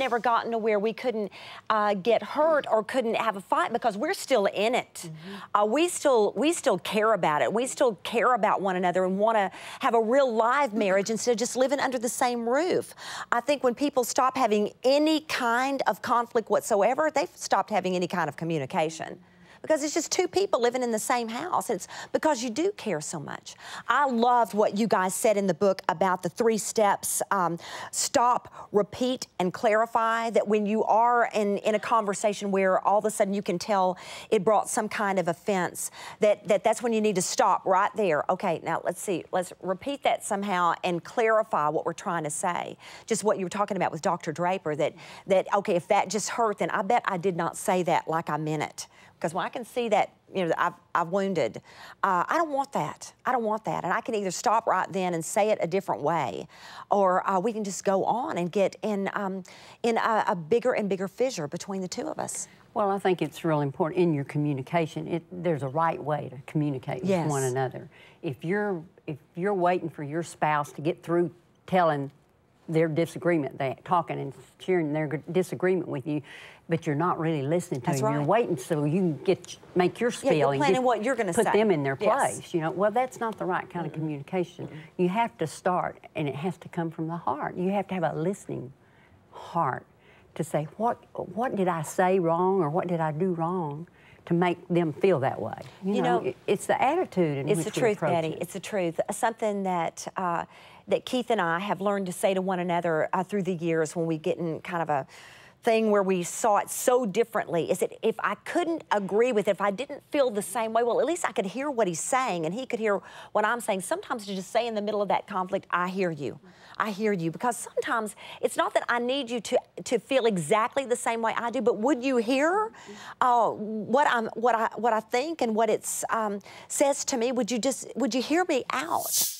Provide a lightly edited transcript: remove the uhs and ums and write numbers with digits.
never gotten to where we couldn't get hurt or couldn't have a fight because we're still in it. We still care about it. We still care about one another and want to have a real live marriage instead of just living under the same roof. I think when people stop having any kind of conflict whatsoever, they've stopped having any kind of communication. Because it's just two people living in the same house. It's because you do care so much. I loved what you guys said in the book about the 3 steps. Stop, repeat, and clarify. That when you are in a conversation where all of a sudden you can tell it brought some kind of offense, that's when you need to stop right there. Okay, now let's see. Let's repeat that somehow and clarify what we're trying to say. Just what you were talking about with Dr. Draper, that okay, if that just hurt, then I bet I did not say that like I meant it. Because when I can see that, you know, I've wounded, I don't want that. I don't want that. And I can either stop right then and say it a different way, or we can just go on and get in a bigger and bigger fissure between the two of us. Well, I think it's real important in your communication. There's a right way to communicate with one another. If you're waiting for your spouse to get through telling their disagreement, they're talking and sharing their disagreement with you, but you're not really listening to them. You're waiting so you can make your spiel and planning what you're going to say. Put them in their place. You know, well, that's not the right kind of communication. You have to start, and it has to come from the heart. You have to have a listening heart to say, what did I say wrong, or what did I do wrong, to make them feel that way. You know, it's the attitude in which we approach it. It's the truth, Betty. It's the truth. Something that that Keith and I have learned to say to one another through the years when we get in kind of a thing where we saw it so differently is that if I couldn't agree with it, if I didn't feel the same way, well, at least I could hear what he's saying and he could hear what I'm saying. Sometimes to just say in the middle of that conflict, I hear you. I hear you. Because sometimes it's not that I need you to feel exactly the same way I do, but would you hear what I think and what it says to me? Would you hear me out?